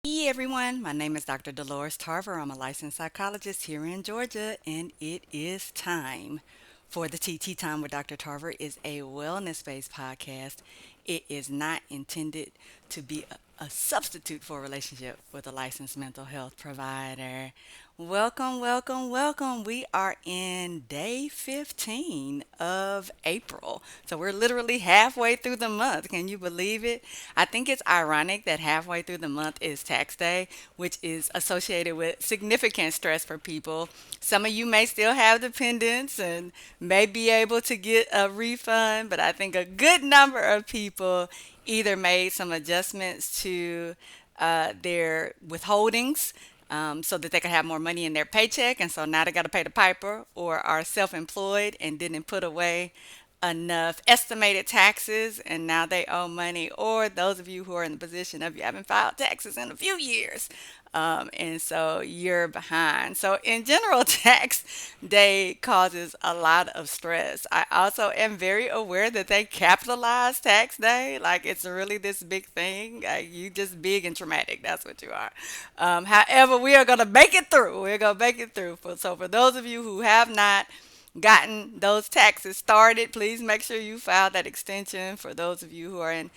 Hey everyone, my name is Dr. Dolores Tarver. I'm a licensed psychologist here in Georgia, and it is time for the TT Time with Dr. Tarver is a wellness-based podcast. It is not intended to be a substitute for a relationship with a licensed mental health provider. Welcome, welcome, welcome. We are in day 15 of April. So we're literally halfway through the month. Can you believe it? I think it's ironic that halfway through the month is tax day, which is associated with significant stress for people. Some of you may still have dependents and may be able to get a refund, but I think a good number of people either made some adjustments to their withholdings so that they could have more money in their paycheck. And so now they got to pay the piper, or are self employed and didn't put away enough estimated taxes and now they owe money, or those of you who are in the position of you haven't filed taxes in a few years. And so you're behind. So, in general, tax day causes a lot of stress. I also am very aware that they capitalize tax day. Like it's really this big thing. You just big and traumatic. That's what you are. However, we are going to make it through. We're going to make it through. So, for those of you who have not gotten those taxes started, please make sure you file that extension. For those of you who are in,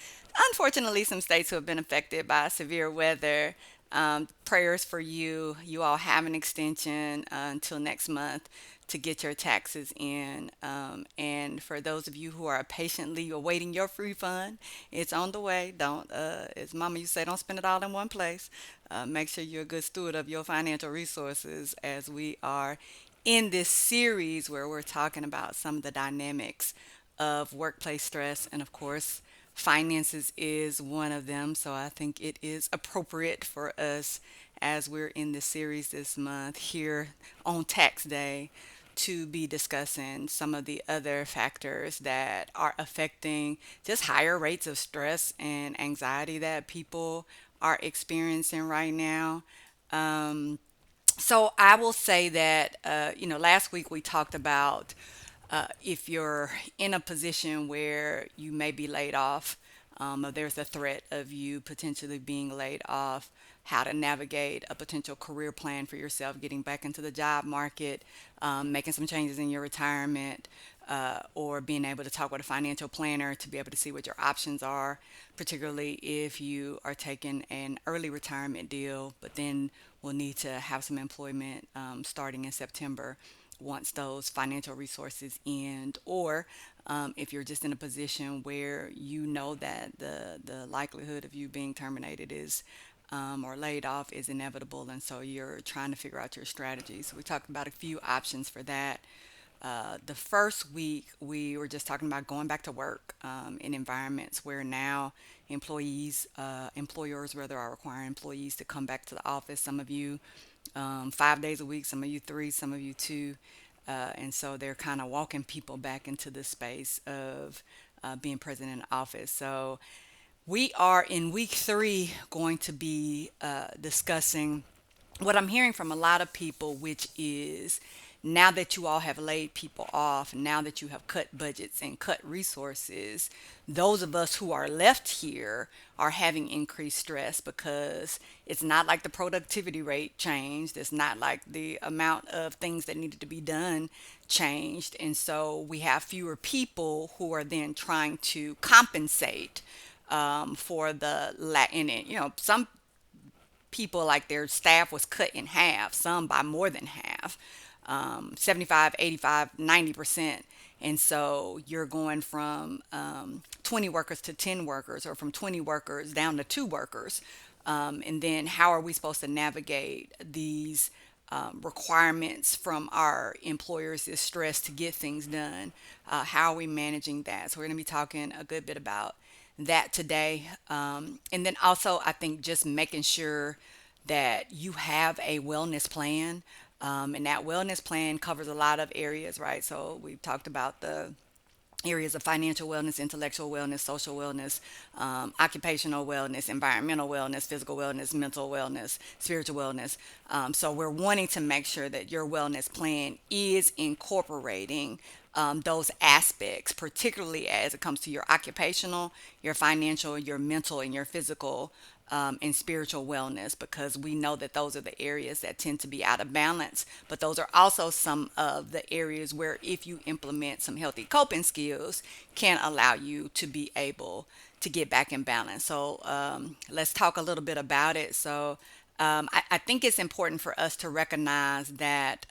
unfortunately, some states who have been affected by severe weather, prayers for you. You all have an extension until next month to get your taxes in. And for those of you who are patiently awaiting your refund, it's on the way. Don't, as Mama used to say, don't spend it all in one place. Make sure you're a good steward of your financial resources as we are in this series where we're talking about some of the dynamics of workplace stress. And of course, finances is one of them. So I think it is appropriate for us as we're in this series this month here on tax day to be discussing some of the other factors that are affecting just higher rates of stress and anxiety that people are experiencing right now. Um, so I will say that, last week we talked about if you're in a position where you may be laid off, or there's a threat of you potentially being laid off, how to navigate a potential career plan for yourself, getting back into the job market, making some changes in your retirement, or being able to talk with a financial planner to be able to see what your options are, particularly if you are taking an early retirement deal, but then will need to have some employment starting in September once those financial resources end, or if you're just in a position where you know that the likelihood of you being terminated is or laid off is inevitable, and so you're trying to figure out your strategy. So we talked about a few options for that. The first week, we were just talking about going back to work in environments where now employers rather, are requiring employees to come back to the office. Some of you 5 days a week, some of you three, some of you two. And so they're kind of walking people back into the space of being present in the office. So we are in week three going to be discussing what I'm hearing from a lot of people, which is now that you all have laid people off, now that you have cut budgets and cut resources, those of us who are left here are having increased stress because it's not like the productivity rate changed. It's not like the amount of things that needed to be done changed. And so we have fewer people who are then trying to compensate for in it. Some people, like, their staff was cut in half, some by more than half, 75, 85, 90%. And so you're going from 20 workers to 10 workers, or from 20 workers down to 2 workers. And then how are we supposed to navigate these requirements from our employers, this stress to get things done? How are we managing that? So we're going to be talking a good bit about that today. And then also, I think just making sure that you have a wellness plan. And that wellness plan covers a lot of areas, right? So we've talked about the areas of financial wellness, intellectual wellness, social wellness, occupational wellness, environmental wellness, physical wellness, mental wellness, spiritual wellness. So we're wanting to make sure that your wellness plan is incorporating those aspects, particularly as it comes to your occupational, your financial, your mental, and your physical and spiritual wellness, because we know that those are the areas that tend to be out of balance. But those are also some of the areas where, if you implement some healthy coping skills, can allow you to be able to get back in balance. So let's talk a little bit about it. So I think it's important for us to recognize that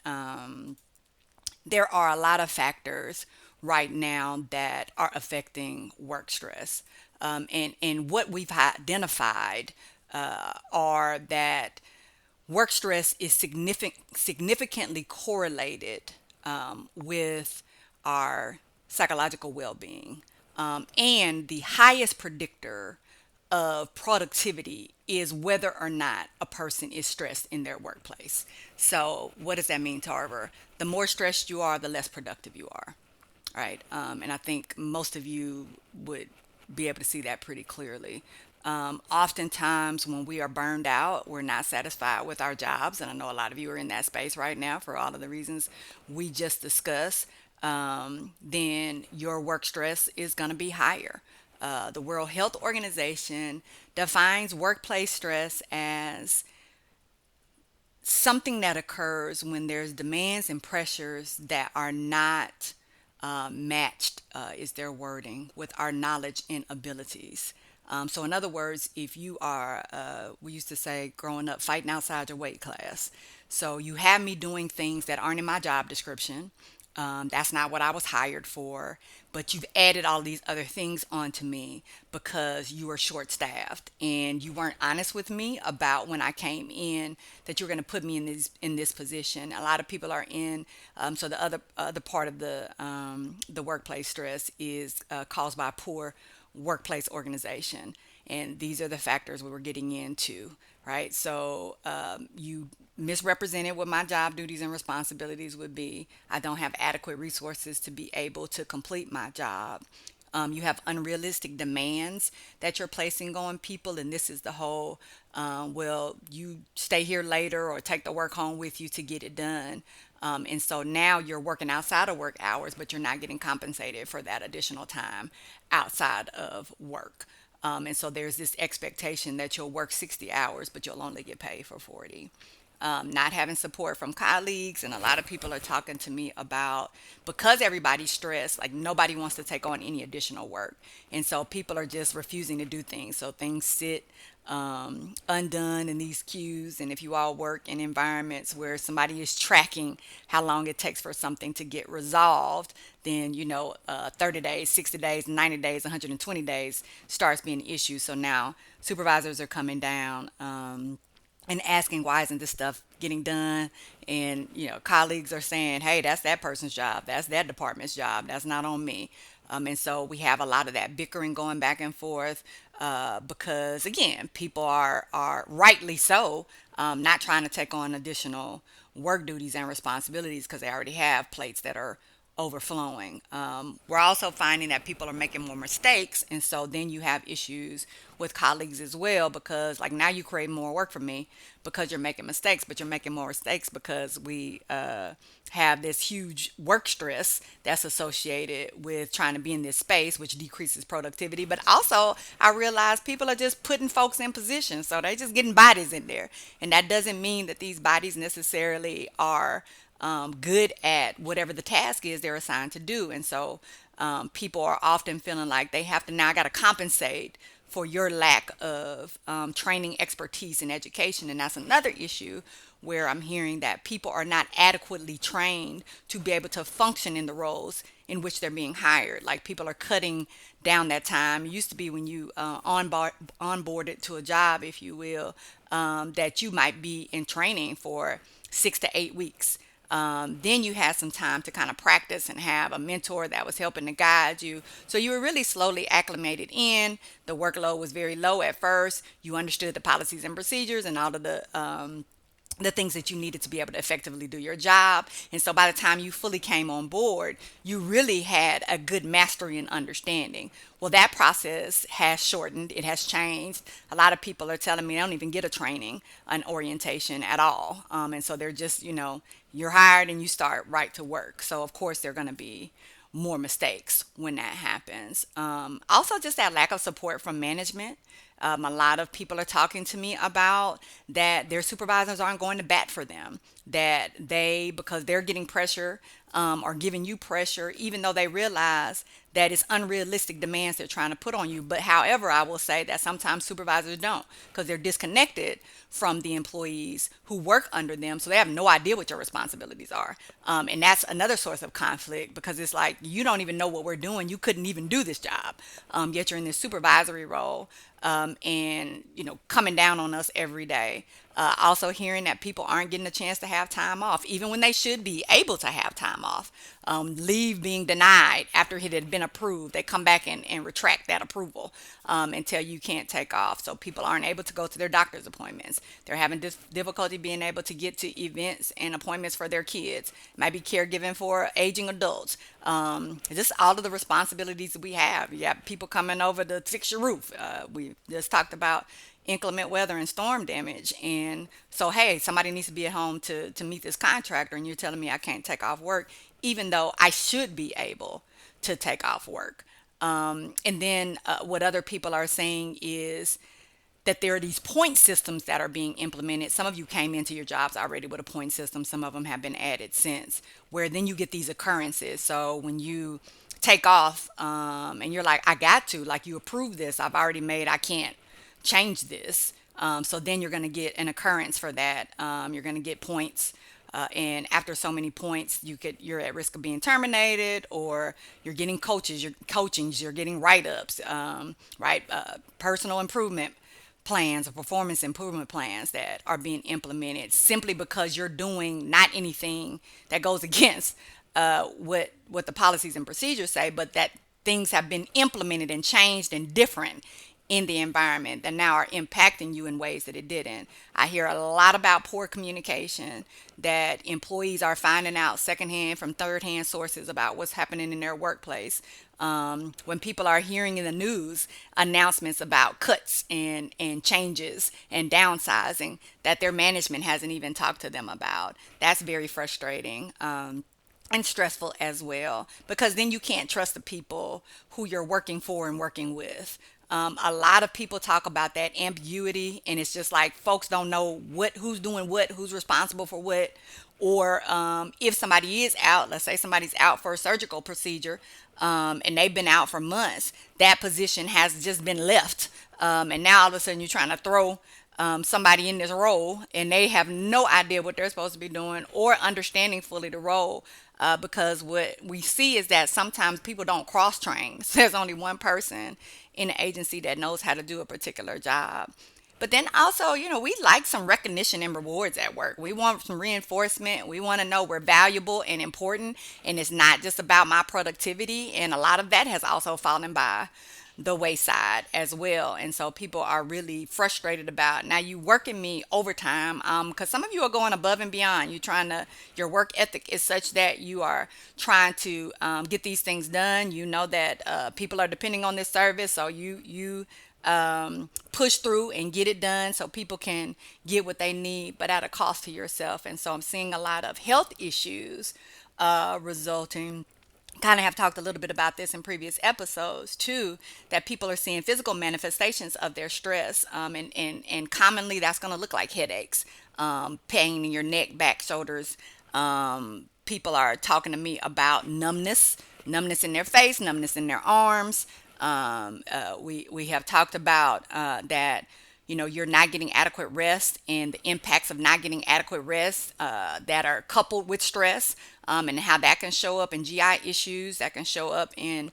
there are a lot of factors right now that are affecting work stress. And what we've identified are that work stress is significantly correlated with our psychological well being. And the highest predictor of productivity is whether or not a person is stressed in their workplace. So, what does that mean, Tarver? The more stressed you are, the less productive you are, right? And I think most of you would be able to see that pretty clearly. Oftentimes, when we are burned out, we're not satisfied with our jobs. And I know a lot of you are in that space right now for all of the reasons we just discussed. Then your work stress is going to be higher. The World Health Organization defines workplace stress as something that occurs when there's demands and pressures that are not matched, is their wording, with our knowledge and abilities. So, in other words, if you are, we used to say growing up, fighting outside your weight class. So, you have me doing things that aren't in my job description. That's not what I was hired for, but you've added all these other things onto me because you are short staffed and you weren't honest with me about when I came in that you're going to put me in this position. A lot of people are in. So the other part of the workplace stress is caused by poor workplace organization, and these are the factors we were getting into, right? So you misrepresented what my job duties and responsibilities would be. I don't have adequate resources to be able to complete my job. You have unrealistic demands that you're placing on people, and this is the whole well, you stay here later or take the work home with you to get it done. And so now you're working outside of work hours, but you're not getting compensated for that additional time outside of work. And so there's this expectation that you'll work 60 hours, but you'll only get paid for 40. Not having support from colleagues, and a lot of people are talking to me about, because everybody's stressed, like nobody wants to take on any additional work, and so people are just refusing to do things, so things sit undone in these queues. And if you all work in environments where somebody is tracking how long it takes for something to get resolved, then 30 days, 60 days, 90 days, 120 days starts being an issue. So now supervisors are coming down and asking, why isn't this stuff getting done? And colleagues are saying, hey, that's that person's job, that's that department's job, that's not on me. And so we have a lot of that bickering going back and forth, because again, people are rightly so not trying to take on additional work duties and responsibilities because they already have plates that are overflowing. We're also finding that people are making more mistakes, and so then you have issues with colleagues as well, because like now you create more work for me because you're making mistakes, but you're making more mistakes because we have this huge work stress that's associated with trying to be in this space, which decreases productivity. But also, I realize people are just putting folks in positions, so they're just getting bodies in there, and that doesn't mean that these bodies necessarily are good at whatever the task is they're assigned to do. And so people are often feeling like they have to now got to compensate for your lack of training, expertise, and education. And that's another issue where I'm hearing that people are not adequately trained to be able to function in the roles in which they're being hired. Like people are cutting down that time. It used to be when you onboarded to a job, if you will, that you might be in training for 6 to 8 weeks. Then you had some time to kind of practice and have a mentor that was helping to guide you. So you were really slowly acclimated in. The workload was very low at first. You understood the policies and procedures and all of the things that you needed to be able to effectively do your job. And so by the time you fully came on board, you really had a good mastery and understanding. Well, that process has shortened, it has changed. A lot of people are telling me they don't even get a training, an orientation at all. And so they're just, you're hired and you start right to work. So, of course, they're going to be more mistakes when that happens. Also, just that lack of support from management. A lot of people are talking to me about that their supervisors aren't going to bat for them, that because they're getting pressure, are giving you pressure, even though they realize that it's unrealistic demands they're trying to put on you. But however, I will say that sometimes supervisors don't, because they're disconnected from the employees who work under them, so they have no idea what your responsibilities are. And that's another source of conflict, because it's like, you don't even know what we're doing. You couldn't even do this job, yet you're in this supervisory role, and coming down on us every day. Also hearing that people aren't getting a chance to have time off, even when they should be able to have time off. Leave being denied after it had been approved. They come back and retract that approval, and tell you can't take off. So people aren't able to go to their doctor's appointments. They're having difficulty being able to get to events and appointments for their kids. Might be caregiving for aging adults. Just all of the responsibilities that we have. You have people coming over to fix your roof. We just talked about inclement weather and storm damage. And so, hey, somebody needs to be at home to meet this contractor, and you're telling me I can't take off work, even though I should be able to take off work. And then what other people are saying is that there are these point systems that are being implemented. Some of you came into your jobs already with a point system. Some of them have been added since, where then you get these occurrences. So when you take off, and you're like, I got to, like, you approve this, I've already made, I can't change this. So then you're going to get an occurrence for that. You're going to get points. And after so many points, you're at risk of being terminated, or you're getting coachings, you're getting write-ups, right? Personal improvement plans or performance improvement plans that are being implemented simply because you're doing not anything that goes against what the policies and procedures say, but that things have been implemented and changed and different in the environment that now are impacting you in ways that it didn't. I hear a lot about poor communication, that employees are finding out secondhand from third-hand sources about what's happening in their workplace. When people are hearing in the news announcements about cuts and changes and downsizing that their management hasn't even talked to them about, that's very frustrating. And stressful as well, because then you can't trust the people who you're working for and working with. A lot of people talk about that ambiguity, and it's just like folks don't know who's doing what, who's responsible for what, or if somebody is out, let's say somebody's out for a surgical procedure, and they've been out for months, that position has just been left, and now all of a sudden you're trying to throw somebody in this role, and they have no idea what they're supposed to be doing or understanding fully the role. Because what we see is that sometimes people don't cross train. So there's only one person in the agency that knows how to do a particular job. But then also, we like some recognition and rewards at work. We want some reinforcement. We want to know we're valuable and important, and it's not just about my productivity. And a lot of that has also fallen by the wayside as well. And so people are really frustrated about, now you working me overtime, because some of you are going above and beyond. Your work ethic is such that you are trying to get these things done. You know that people are depending on this service, so you push through and get it done so people can get what they need, but at a cost to yourself. And so I'm seeing a lot of health issues resulting. Kind of have talked a little bit about this in previous episodes too, that people are seeing physical manifestations of their stress, and commonly that's going to look like headaches, pain in your neck, back, shoulders. People are talking to me about numbness in their face, numbness in their arms. We have talked about that, you're not getting adequate rest, and the impacts of not getting adequate rest that are coupled with stress, and how that can show up in GI issues, that can show up in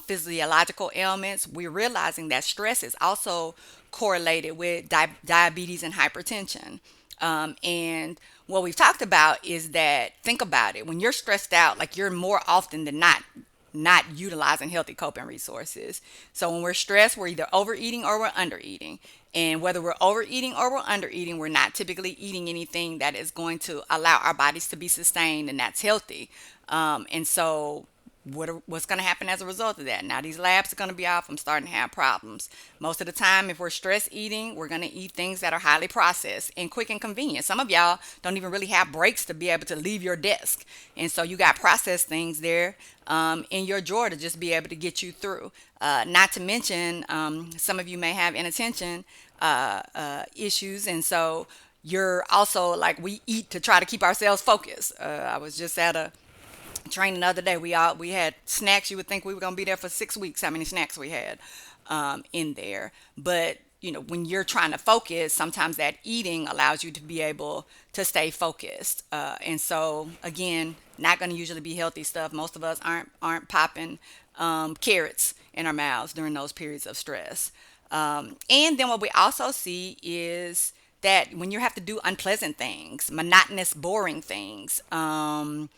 physiological ailments. We're realizing that stress is also correlated with diabetes and hypertension. And what we've talked about is that, think about it, when you're stressed out, like, you're more often than not utilizing healthy coping resources. So when we're stressed, we're either overeating or we're undereating. And whether we're overeating or we're undereating, we're not typically eating anything that is going to allow our bodies to be sustained and that's healthy. And so what's going to happen as a result of that? Now these labs are going to be off. I'm starting to have problems. Most of the time, if we're stress eating, we're going to eat things that are highly processed and quick and convenient. Some of y'all don't even really have breaks to be able to leave your desk, and so you got processed things there in your drawer to just be able to get you through. Not to mention, some of you may have inattention issues, and so you're also like, we eat to try to keep ourselves focused. I was just at a training the other day. We had snacks. You would think we were gonna be there for 6 weeks. How many snacks we had in there? But when you're trying to focus, sometimes that eating allows you to be able to stay focused. And so again, not going to usually be healthy stuff. Most of us aren't popping carrots in our mouths during those periods of stress. And then what we also see is that when you have to do unpleasant things, monotonous, boring things, and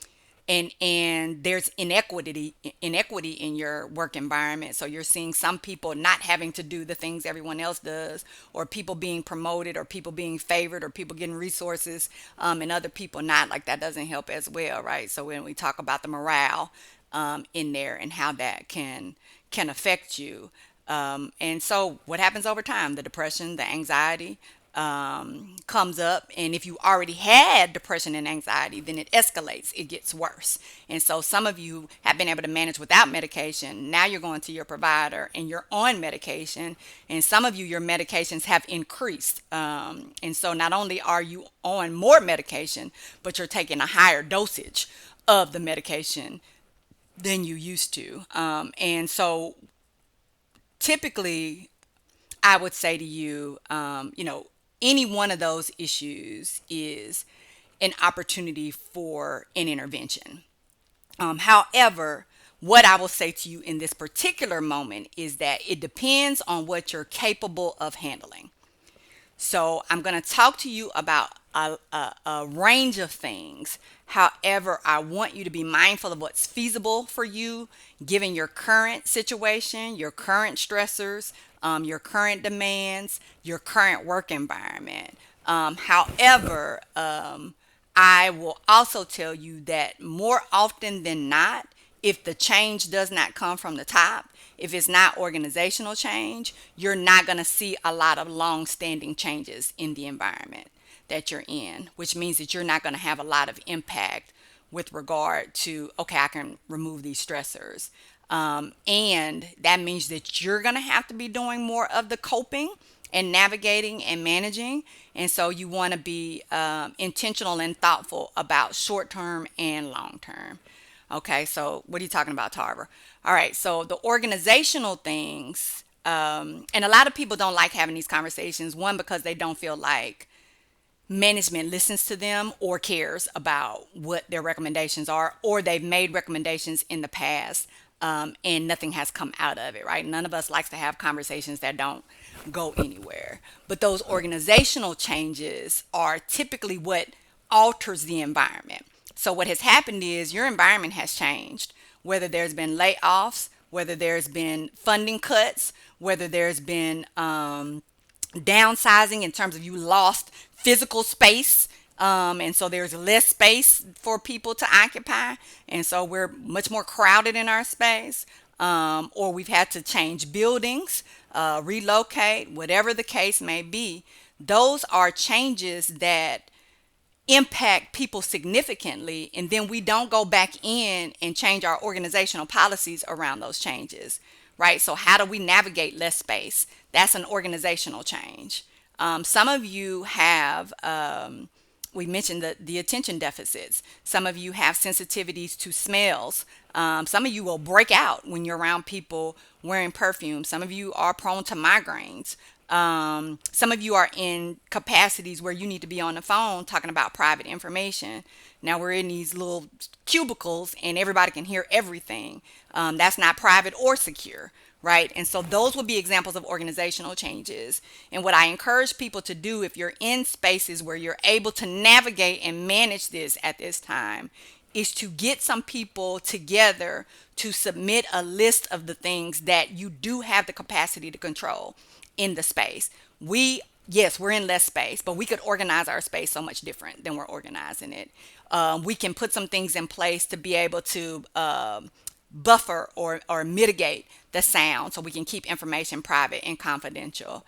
there's inequity in your work environment, so you're seeing some people not having to do the things everyone else does, or people being promoted, or people being favored, or people getting resources, and other people not. Like, that doesn't help as well, right? So when we talk about the morale in there and how that can affect you, and so what happens over time? The depression, the anxiety comes up. And if you already had depression and anxiety, then it escalates, it gets worse. And so some of you have been able to manage without medication. Now you're going to your provider and you're on medication. And some of you, your medications have increased. And so not only are you on more medication, but you're taking a higher dosage of the medication than you used to. And so typically, I would say to you, any one of those issues is an opportunity for an intervention. However, what I will say to you in this particular moment is that it depends on what you're capable of handling. So I'm going to talk to you about a range of things. However, I want you to be mindful of what's feasible for you, given your current situation, your current stressors, your current demands, your current work environment. However, I will also tell you that more often than not, if the change does not come from the top, if it's not organizational change, you're not going to see a lot of long-standing changes in the environment that you're in, which means that you're not going to have a lot of impact with regard to, okay, I can remove these stressors. And that means that you're going to have to be doing more of the coping and navigating and managing. And so you want to be intentional and thoughtful about short term and long term. Okay, so what are you talking about, Tarver? All right, so the organizational things, and a lot of people don't like having these conversations. One, because they don't feel like management listens to them or cares about what their recommendations are, or they've made recommendations in the past, and nothing has come out of it, right? None of us likes to have conversations that don't go anywhere. But those organizational changes are typically what alters the environment. So what has happened is your environment has changed, whether there's been layoffs, whether there's been funding cuts, whether there's been downsizing in terms of you lost physical space. And so there's less space for people to occupy. And so we're much more crowded in our space. Or we've had to change buildings, relocate, whatever the case may be. Those are changes that impact people significantly, and then we don't go back in and change our organizational policies around those changes, right? So how do we navigate less space? That's an organizational change. Some of you have, we mentioned the attention deficits. Some of you have sensitivities to smells. Some of you will break out when you're around people wearing perfume. Some of you are prone to migraines. Some of you are in capacities where you need to be on the phone talking about private information. Now we're in these little cubicles and everybody can hear everything. That's not private or secure, right? And so those would be examples of organizational changes. And what I encourage people to do, if you're in spaces where you're able to navigate and manage this at this time, is to get some people together to submit a list of the things that you do have the capacity to control in the space. Yes, we're in less space, but we could organize our space so much different than we're organizing it. We can put some things in place to be able to buffer or mitigate the sound so we can keep information private and confidential.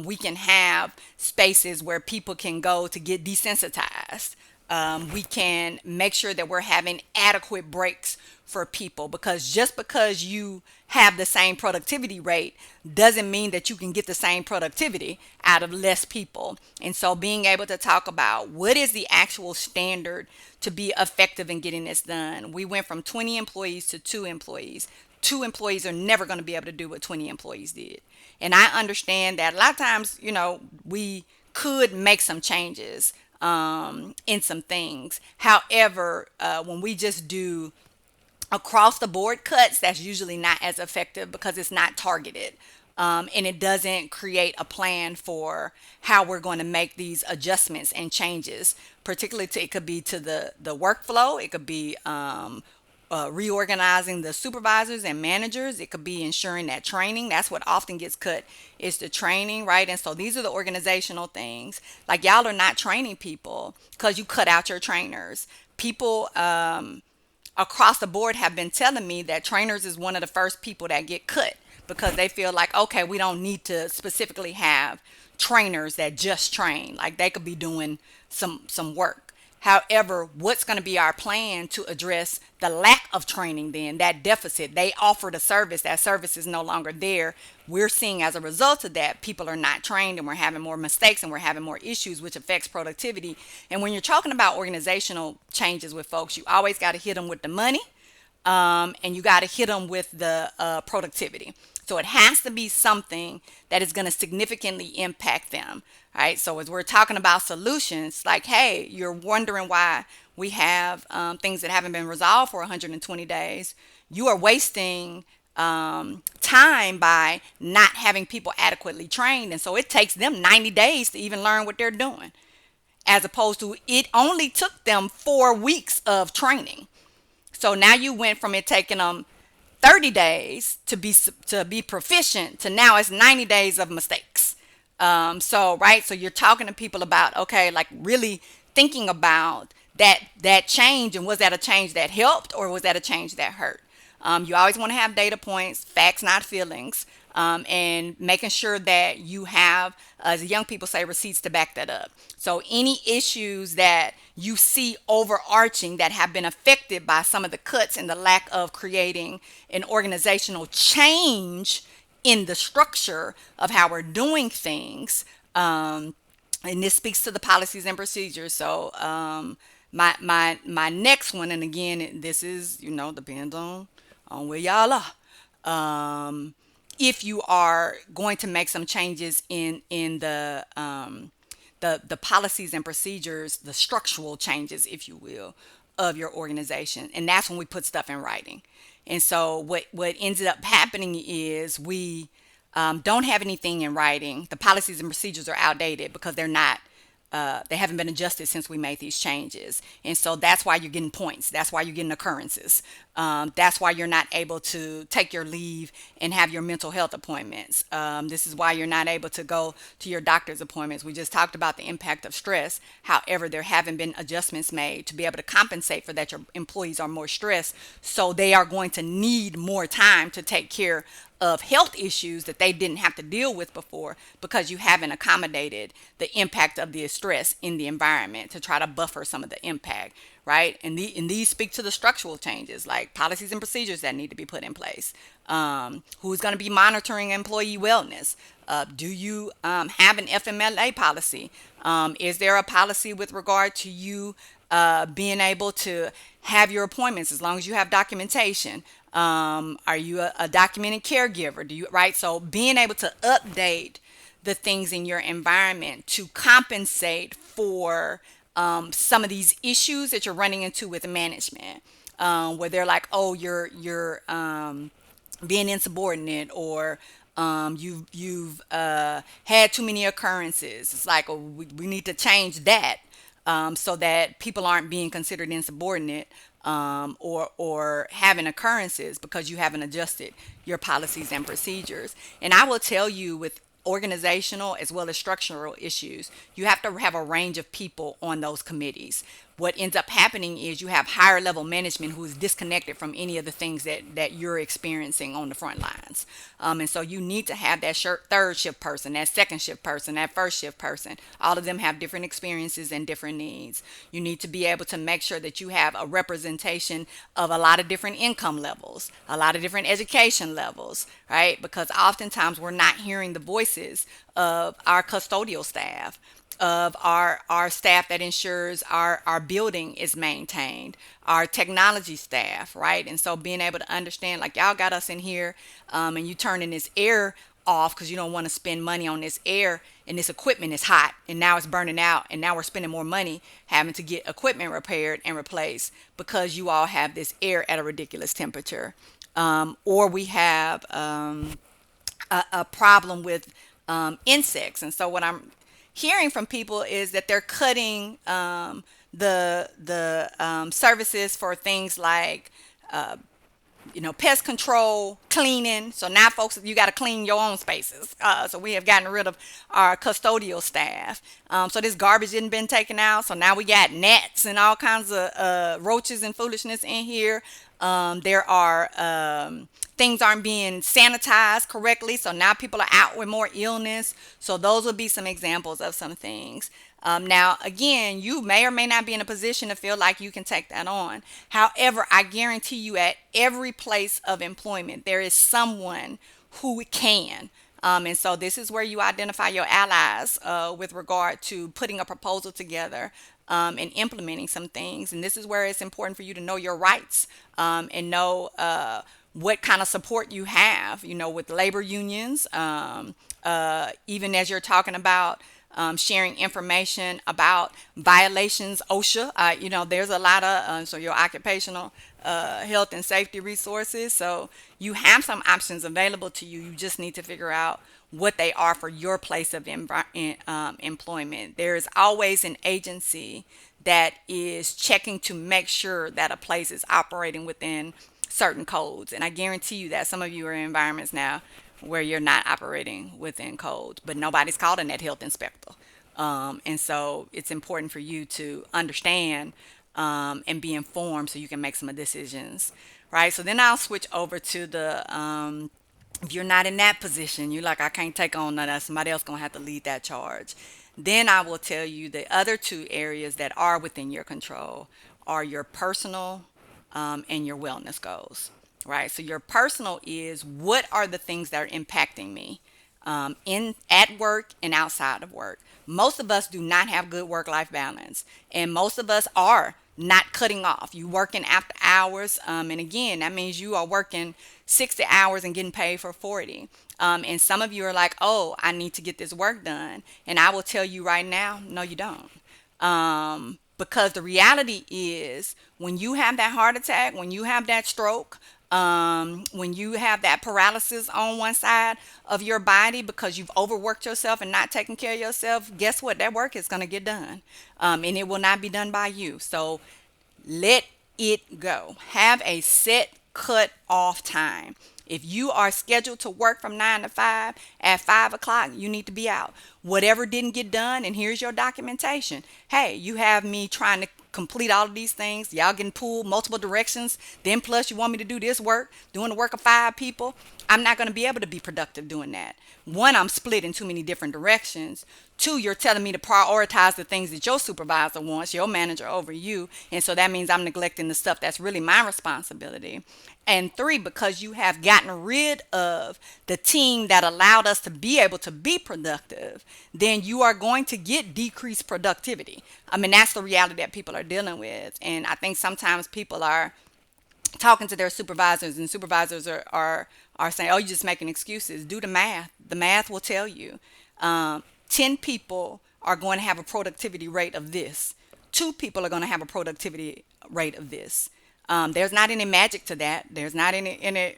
We can have spaces where people can go to get desensitized. We can make sure that we're having adequate breaks for people, because just because you have the same productivity rate doesn't mean that you can get the same productivity out of less people. And so being able to talk about what is the actual standard to be effective in getting this done. We went from 20 employees to 2 employees. 2 employees are never going to be able to do what 20 employees did. And I understand that a lot of times, we could make some changes in some things. However, when we just do across the board cuts, that's usually not as effective because it's not targeted. And it doesn't create a plan for how we're going to make these adjustments and changes, particularly it could be to the workflow. It could be reorganizing the supervisors and managers. It could be ensuring that training, that's what often gets cut, is the training, right? And so these are the organizational things. Like, y'all are not training people because you cut out your trainers. People across the board have been telling me that trainers is one of the first people that get cut because they feel like, okay, we don't need to specifically have trainers that just train. Like, they could be doing some work. However, what's going to be our plan to address the lack of training then, that deficit? They offered a service, that service is no longer there. We're seeing as a result of that, people are not trained and we're having more mistakes and we're having more issues, which affects productivity. And when you're talking about organizational changes with folks, you always got to hit them with the money, and you got to hit them with the productivity. So it has to be something that is going to significantly impact them, right? So as we're talking about solutions, like, hey, you're wondering why we have things that haven't been resolved for 120 days. You are wasting time by not having people adequately trained. And so it takes them 90 days to even learn what they're doing, as opposed to it only took them 4 weeks of training. So now you went from it taking them 30 days to be proficient to now it's 90 days of mistakes. So right, so you're talking to people about, okay, like really thinking about that change, and was that a change that helped or was that a change that hurt? You always want to have data points, facts, not feelings, and making sure that you have, as young people say, receipts to back that up. So any issues that you see overarching that have been affected by some of the cuts and the lack of creating an organizational change in the structure of how we're doing things, and this speaks to the policies and procedures. So my next one, and again, this is, depends on where y'all are. If you are going to make some changes in the policies and procedures, the structural changes, if you will, of your organization, and that's when we put stuff in writing. And so what ended up happening is we don't have anything in writing. The policies and procedures are outdated because they haven't been adjusted since we made these changes. And so that's why you're getting points. That's why you're getting occurrences. That's why you're not able to take your leave and have your mental health appointments. This is why you're not able to go to your doctor's appointments. We just talked about the impact of stress. However, there haven't been adjustments made to be able to compensate for that. Your employees are more stressed, so they are going to need more time to take care of health issues that they didn't have to deal with before, because you haven't accommodated the impact of the stress in the environment to try to buffer some of the impact, right? And these speak to the structural changes, like policies and procedures that need to be put in place. Who's going to be monitoring employee wellness? Do you have an FMLA policy? Is there a policy with regard to you being able to have your appointments as long as you have documentation? Are you a documented caregiver? Right? So being able to update the things in your environment to compensate for some of these issues that you're running into with management, where they're like, oh, you're being insubordinate, or you've had too many occurrences. It's like, oh, we need to change that, so that people aren't being considered insubordinate, or having occurrences because you haven't adjusted your policies and procedures. And I will tell you, with organizational as well as structural issues, you have to have a range of people on those committees. What ends up happening is you have higher level management who is disconnected from any of the things that you're experiencing on the front lines. And so you need to have that third shift person, that second shift person, that first shift person. All of them have different experiences and different needs. You need to be able to make sure that you have a representation of a lot of different income levels, a lot of different education levels, right? Because oftentimes we're not hearing the voices of our custodial staff, of our staff that ensures our building is maintained, our technology staff, right? And so being able to understand, like, y'all got us in here, and you turning this air off because you don't want to spend money on this air, and this equipment is hot and now it's burning out, and now we're spending more money having to get equipment repaired and replaced because you all have this air at a ridiculous temperature. Or we have a problem with insects. And so what I'm hearing from people is that they're cutting the services for things like pest control, cleaning. So now, folks, you got to clean your own spaces. So we have gotten rid of our custodial staff. So this garbage hadn't been taken out. So now we got gnats and all kinds of roaches and foolishness in here. There are things aren't being sanitized correctly. So now people are out with more illness. So those would be some examples of some things. Now, again, you may or may not be in a position to feel like you can take that on. However, I guarantee you at every place of employment, there is someone who can. And so this is where you identify your allies with regard to putting a proposal together and implementing some things. And this is where it's important for you to know your rights and know what kind of support you have, with labor unions, even as you're talking about sharing information about violations, OSHA. There's a lot of, so your occupational health and safety resources. So you have some options available to you. You just need to figure out what they are for your place of employment. There is always an agency that is checking to make sure that a place is operating within certain codes. And I guarantee you that some of you are in environments now where you're not operating within codes, but nobody's calling that health inspector. And so it's important for you to understand and be informed so you can make some decisions, right? So then I'll switch over to the if you're not in that position, you're like, I can't take on that. Somebody else gonna have to lead that charge. Then I will tell you the other two areas that are within your control are your personal and your wellness goals, right? So your personal is, what are the things that are impacting me in at work and outside of work? Most of us do not have good work-life balance, and most of us are not cutting off. You working after hours, and again, that means you are working 60 hours and getting paid for 40. And some of you are like, oh, I need to get this work done. And I will tell you right now, no, you don't. Because the reality is, when you have that heart attack, when you have that stroke, when you have that paralysis on one side of your body because you've overworked yourself and not taken care of yourself, guess what? That work is going to get done. And it will not be done by you. So let it go. Have a set cut off time. If you are scheduled to work from 9 to 5, at 5 o'clock, you need to be out. Whatever didn't get done, and here's your documentation. Hey, you have me trying to complete all of these things. Y'all getting pulled multiple directions. Then plus you want me to do this work, doing the work of 5 people. I'm not going to be able to be productive doing that. One, I'm split in too many different directions. 2, you're telling me to prioritize the things that your supervisor wants, your manager, over you. And so that means I'm neglecting the stuff that's really my responsibility. And 3, because you have gotten rid of the team that allowed us to be able to be productive, then you are going to get decreased productivity. I mean, that's the reality that people are dealing with. And I think sometimes people are talking to their supervisors, and supervisors are saying, oh, you're just making excuses. Do the math. The math will tell you 10 people are going to have a productivity rate of this. 2 people are going to have a productivity rate of this. There's not any magic to that. There's not any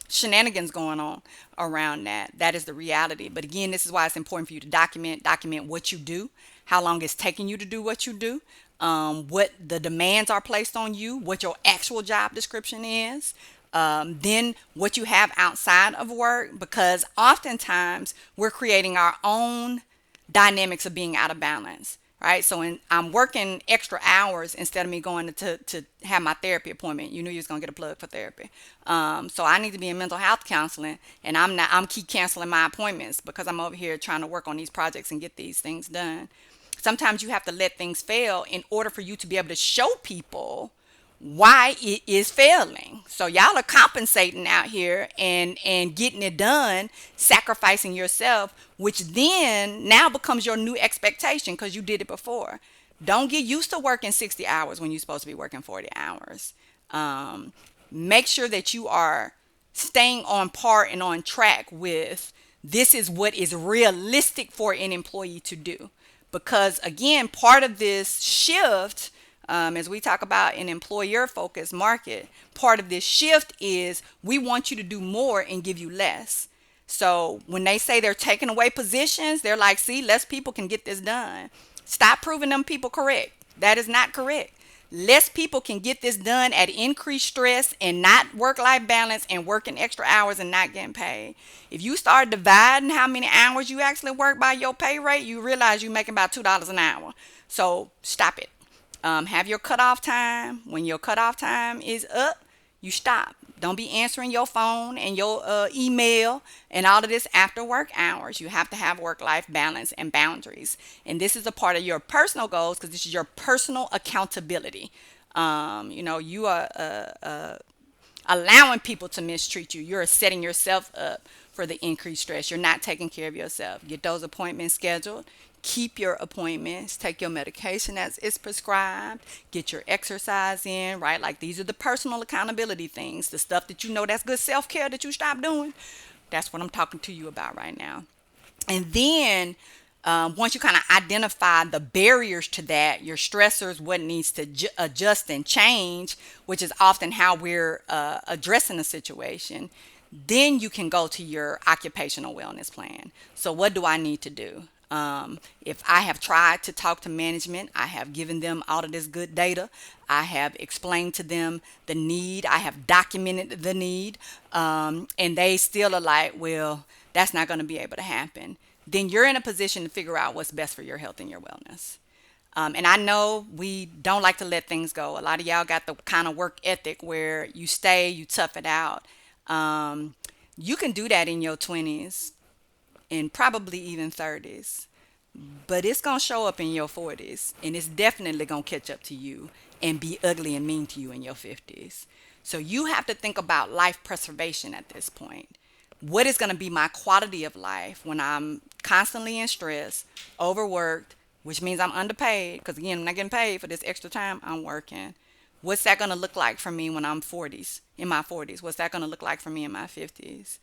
shenanigans going on around that. That is the reality. But again, this is why it's important for you to document what you do, how long it's taking you to do what you do, what the demands are placed on you, what your actual job description is. than what you have outside of work, because oftentimes we're creating our own dynamics of being out of balance, right? So when I'm working extra hours instead of me going to have my therapy appointment, you knew you was gonna get a plug for therapy. So I need to be in mental health counseling, and I'm keep canceling my appointments because I'm over here trying to work on these projects and get these things done. Sometimes you have to let things fail in order for you to be able to show people why it is failing. So y'all are compensating out here and getting it done, sacrificing yourself, which then now becomes your new expectation because you did it before. Don't get used to working 60 hours when you're supposed to be working 40 hours. Um, Make sure that you are staying on par and on track with this is what is realistic for an employee to do. Because again, part of this shift, as we talk about an employer focused market, part of this shift is we want you to do more and give you less. So when they say they're taking away positions, they're like, see, less people can get this done. Stop proving them people correct. That is not correct. Less people can get this done at increased stress and not work-life balance and working extra hours and not getting paid. If you start dividing how many hours you actually work by your pay rate, you realize you're making about $2 an hour. So stop it. Have your cutoff time. When your cutoff time is up, you stop. Don't be answering your phone and your email and all of this after work hours. You have to have work-life balance and boundaries. And this is a part of your personal goals because this is your personal accountability. You are allowing people to mistreat you. You're setting yourself up for the increased stress. You're not taking care of yourself. Get those appointments scheduled. Keep your appointments. Take your medication as is prescribed. Get your exercise in, right? Like these are the personal accountability things, the stuff that you know that's good self-care that you stop doing. That's what I'm talking to you about right now. And then once you kind of identify the barriers to that, your stressors, what needs to adjust and change, which is often how we're addressing the situation, then you can go to your occupational wellness plan. So what do I need to do? If I have tried to talk to management, I have given them all of this good data. I have explained to them the need. I have documented the need. And they still are like, well, that's not going to be able to happen. Then you're in a position to figure out what's best for your health and your wellness. And I know we don't like to let things go. A lot of y'all got the kind of work ethic where you stay, you tough it out. You can do that in your 20s and probably even 30s, but it's going to show up in your 40s, and it's definitely going to catch up to you and be ugly and mean to you in your 50s. So you have to think about life preservation at this point. What is going to be my quality of life when I'm constantly in stress, overworked, which means I'm underpaid because again, I'm not getting paid for this extra time I'm working. What's that going to look like for me when I'm 40s, in my 40s? What's that going to look like for me in my 50s?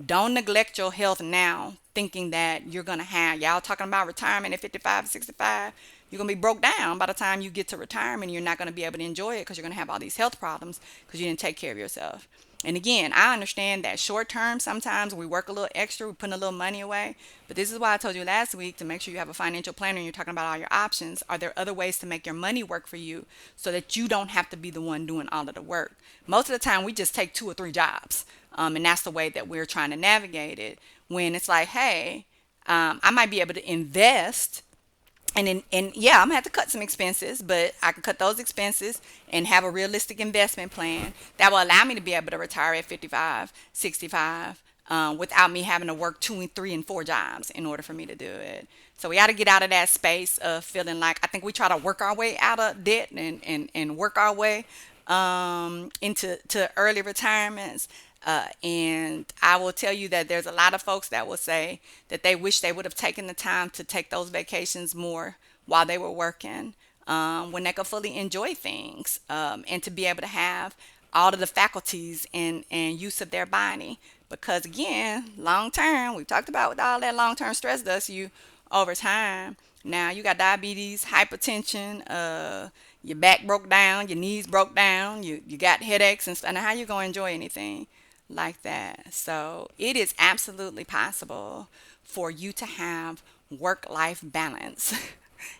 Don't neglect your health now, thinking that you're going to have, y'all talking about retirement at 55, 65. You're going to be broke down by the time you get to retirement. You're not going to be able to enjoy it because you're going to have all these health problems because you didn't take care of yourself. And again, I understand that short term, sometimes we work a little extra, we put a little money away. But this is why I told you last week to make sure you have a financial planner and you're talking about all your options. Are there other ways to make your money work for you so that you don't have to be the one doing all of the work? Most of the time, we just take 2 or 3 jobs. And that's the way that we're trying to navigate it. When it's like, hey, I might be able to invest and yeah, I'm gonna have to cut some expenses, but I can cut those expenses and have a realistic investment plan that will allow me to be able to retire at 55, 65, without me having to work 2 and 3 and 4 jobs in order for me to do it. So we got to get out of that space of feeling like I think we try to work our way out of debt and work our way into early retirements. And I will tell you that there's a lot of folks that will say that they wish they would have taken the time to take those vacations more while they were working, when they could fully enjoy things, and to be able to have all of the faculties and use of their body. Because again, long term, we talked about what all that long term stress does to you over time. Now you got diabetes, hypertension, your back broke down, your knees broke down, you got headaches and stuff. Now how you gonna enjoy anything like that? So it is absolutely possible for you to have work-life balance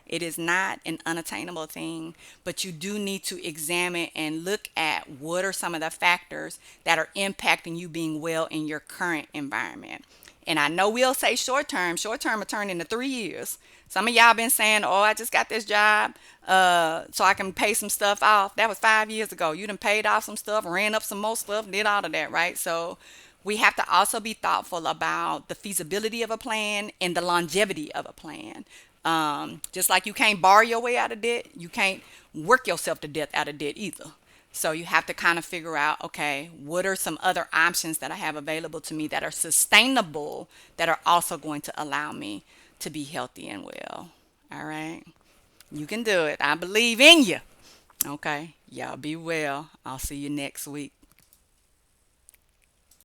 It is not an unattainable thing, but you do need to examine and look at what are some of the factors that are impacting you being well in your current environment. And I know we'll say short term will turn into 3 years. Some of y'all been saying, oh, I just got this job so I can pay some stuff off. That was 5 years ago. You done paid off some stuff, ran up some more stuff, did all of that, right? So we have to also be thoughtful about the feasibility of a plan and the longevity of a plan. Just like you can't borrow your way out of debt, you can't work yourself to death out of debt either. So you have to kind of figure out, okay, what are some other options that I have available to me that are sustainable, that are also going to allow me to be healthy and well. All right. You can do it. I believe in you. Okay. Y'all be well. I'll see you next week.